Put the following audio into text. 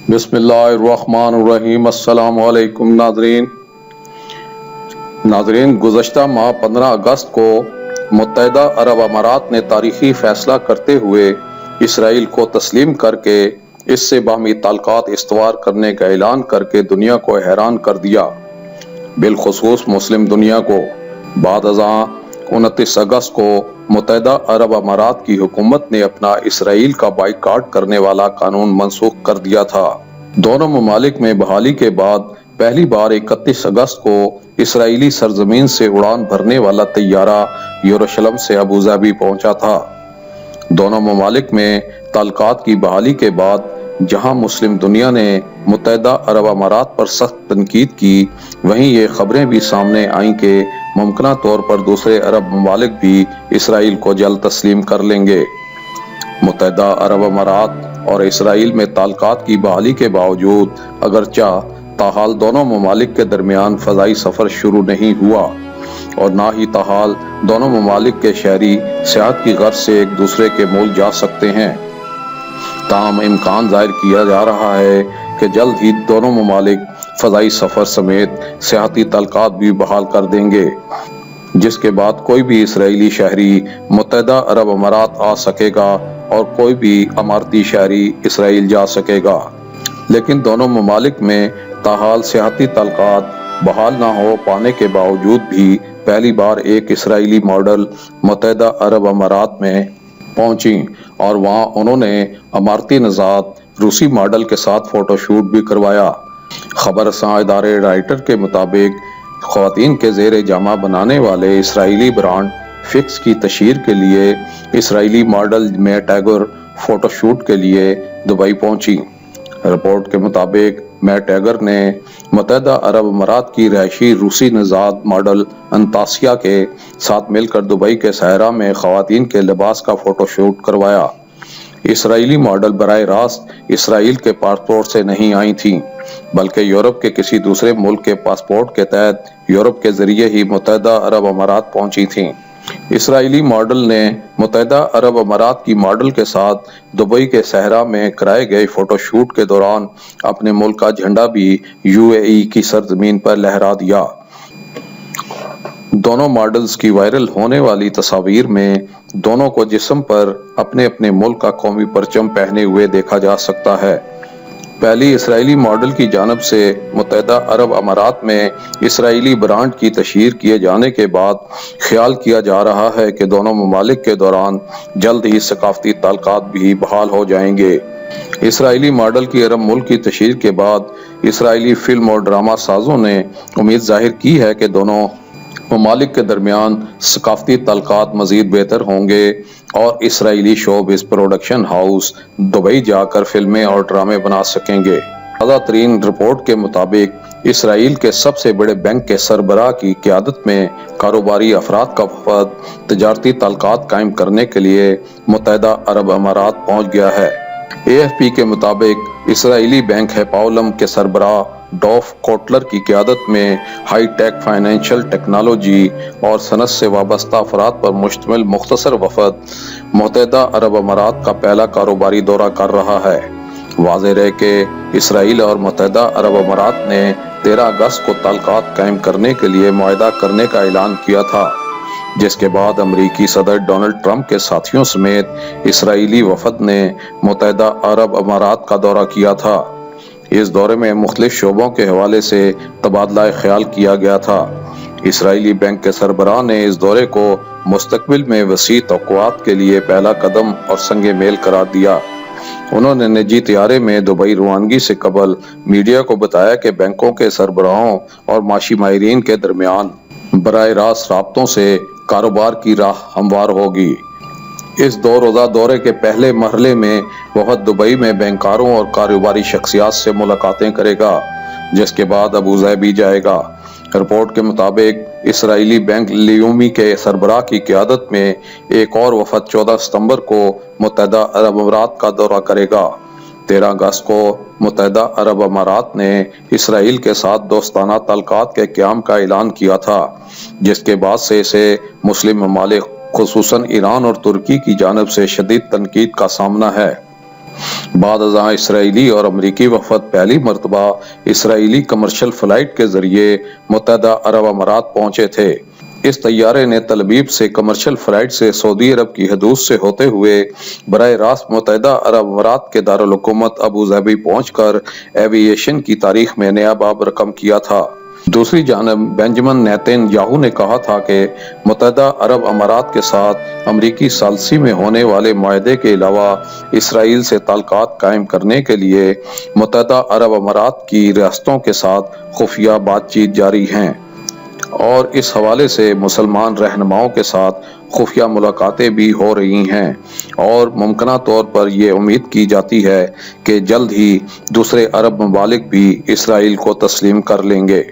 بسم اللہ الرحمن الرحیم۔ السلام علیکم ناظرین، گزشتہ ماہ 15 اگست کو متحدہ عرب امارات نے تاریخی فیصلہ کرتے ہوئے اسرائیل کو تسلیم کر کے اس سے باہمی تعلقات استوار کرنے کا اعلان کر کے دنیا کو حیران کر دیا، بالخصوص مسلم دنیا کو۔ بعد ازاں 29 اگست کو متحدہ عرب امارات کی حکومت نے اپنا اسرائیل کا بائیکاٹ کرنے والا قانون منسوخ کر دیا تھا۔ دونوں ممالک میں بحالی کے بعد پہلی بار 31 اگست کو اسرائیلی سرزمین سے اڑان بھرنے والا طیارہ یروشلم سے ابوظہبی پہنچا تھا۔ دونوں ممالک میں تعلقات کی بحالی کے بعد جہاں مسلم دنیا نے متحدہ عرب امارات پر سخت تنقید کی، وہیں یہ خبریں بھی سامنے آئیں کہ ممکنہ طور پر دوسرے عرب ممالک بھی اسرائیل کو جلد تسلیم کر لیں گے۔ متحدہ عرب امارات اور اسرائیل میں تعلقات کی بحالی کے باوجود اگرچہ تاحال دونوں ممالک کے درمیان فضائی سفر شروع نہیں ہوا اور نہ ہی تاحال دونوں ممالک کے شہری سیاحت کی غرض سے ایک دوسرے کے ملک جا سکتے ہیں، تاہم امکان ظاہر کیا جا رہا ہے کہ جلد ہی دونوں ممالک فضائی سفر سمیت سیاحتی تعلقات بھی بحال کر دیں گے، جس کے بعد کوئی بھی اسرائیلی شہری متحدہ عرب امارات آ سکے گا اور کوئی بھی اماراتی شہری اسرائیل جا سکے گا۔ لیکن دونوں ممالک میں تاحال سیاحتی تعلقات بحال نہ ہو پانے کے باوجود بھی پہلی بار ایک اسرائیلی ماڈل متحدہ عرب امارات میں پہنچی اور وہاں انہوں نے اماراتی نژاد روسی ماڈل کے ساتھ فوٹو شوٹ بھی کروایا۔ خبر رساں ادارے رائٹر کے مطابق خواتین کے زیر جامہ بنانے والے اسرائیلی برانڈ فکس کی تشہیر کے لیے اسرائیلی ماڈل مے ٹیگر فوٹو شوٹ کے لیے دبئی پہنچی۔ رپورٹ کے مطابق مے ٹیگر نے متحدہ عرب امارات کی رہائشی روسی نژاد ماڈل انتاسیا کے ساتھ مل کر دبئی کے صحرا میں خواتین کے لباس کا فوٹو شوٹ کروایا۔ اسرائیلی ماڈل براہ راست اسرائیل کے پاسپورٹ سے نہیں آئی تھیں، بلکہ یورپ کے کسی دوسرے ملک کے پاسپورٹ کے تحت یورپ کے ذریعے ہی متحدہ عرب امارات پہنچی تھیں۔ اسرائیلی ماڈل نے متحدہ عرب امارات کی ماڈل کے ساتھ دبئی کے صحرا میں کرائے گئے فوٹو شوٹ کے دوران اپنے ملک کا جھنڈا بھی UAE کی سرزمین پر لہرا دیا۔ دونوں ماڈلز کی وائرل ہونے والی تصاویر میں دونوں کو جسم پر اپنے اپنے ملک کا قومی پرچم پہنے ہوئے دیکھا جا سکتا ہے۔ پہلی اسرائیلی ماڈل کی جانب سے متحدہ عرب امارات میں اسرائیلی برانڈ کی تشہیر کیے جانے کے بعد خیال کیا جا رہا ہے کہ دونوں ممالک کے دوران جلد ہی ثقافتی تعلقات بھی بحال ہو جائیں گے۔ اسرائیلی ماڈل کی عرب ملک کی تشہیر کے بعد اسرائیلی فلم اور ڈرامہ سازوں نے امید ظاہر کی ہے کہ دونوں ممالک کے درمیان ثقافتی تعلقات مزید بہتر ہوں گے اور اسرائیلی شوبز پروڈکشن ہاؤس دبئی جا کر فلمیں اور ڈرامے بنا سکیں گے۔ تازہ ترین رپورٹ کے مطابق اسرائیل کے سب سے بڑے بینک کے سربراہ کی قیادت میں کاروباری افراد کا وفد تجارتی تعلقات قائم کرنے کے لیے متحدہ عرب امارات پہنچ گیا ہے۔ AFP کے مطابق اسرائیلی بینک ہیپاولم کے سربراہ ڈوف کوٹلر کی قیادت میں ہائی ٹیک فائنینشل ٹیکنالوجی اور صنعت سے وابستہ افراد پر مشتمل مختصر وفد متحدہ عرب امارات کا پہلا کاروباری دورہ کر رہا ہے۔ واضح رہے کہ اسرائیل اور متحدہ عرب امارات نے 13 اگست کو تعلقات قائم کرنے کے لیے معاہدہ کرنے کا اعلان کیا تھا، جس کے بعد امریکی صدر ڈونلڈ ٹرمپ کے ساتھیوں سمیت اسرائیلی وفد نے متحدہ عرب امارات کا دورہ کیا تھا۔ اس دورے میں مختلف شعبوں کے حوالے سے تبادلہ خیال کیا گیا تھا۔ اسرائیلی بینک کے سربراہ نے اس دورے کو مستقبل میں وسیع توقعات کے لیے پہلا قدم اور سنگ میل قرار دیا۔ انہوں نے نجی طیارے میں دبئی روانگی سے قبل میڈیا کو بتایا کہ بینکوں کے سربراہوں اور معاشی ماہرین کے درمیان براہ راست رابطوں سے کاروبار کی راہ ہموار ہوگی۔ اس 2 روزہ دورے کے پہلے مرحلے میں وفد دبئی میں بینکاروں اور کاروباری شخصیات سے ملاقاتیں کرے گا، جس کے بعد ابوظہبی جائے گا۔ رپورٹ کے مطابق اسرائیلی بینک لیومی کے سربراہ کی قیادت میں ایک اور وفد 14 ستمبر کو متحدہ عرب امارات کا دورہ کرے گا۔ 13 اگست کو متحدہ عرب امارات نے اسرائیل کے ساتھ دوستانہ تعلقات کے قیام کا اعلان کیا تھا، جس کے بعد سے اسے مسلم ممالک خصوصاً ایران اور ترکی کی جانب سے شدید تنقید کا سامنا ہے۔ بعد ازاں اسرائیلی اور امریکی وفد پہلی مرتبہ اسرائیلی کمرشل فلائٹ کے ذریعے متحدہ عرب امارات پہنچے تھے۔ اس طیارے نے تل ابیب سے کمرشل فلائٹ سے سعودی عرب کی حدود سے ہوتے ہوئے براہ راست متحدہ عرب امارات کے دارالحکومت ابوظہبی پہنچ کر ایوی ایشن کی تاریخ میں نیا باب رقم کیا تھا۔ دوسری جانب بنجمن نیتن یاہو نے کہا تھا کہ متحدہ عرب امارات کے ساتھ امریکی ثالثی میں ہونے والے معاہدے کے علاوہ اسرائیل سے تعلقات قائم کرنے کے لیے متحدہ عرب امارات کی ریاستوں کے ساتھ خفیہ بات چیت جاری ہیں، اور اس حوالے سے مسلمان رہنماؤں کے ساتھ خفیہ ملاقاتیں بھی ہو رہی ہیں، اور ممکنہ طور پر یہ امید کی جاتی ہے کہ جلد ہی دوسرے عرب ممالک بھی اسرائیل کو تسلیم کر لیں گے۔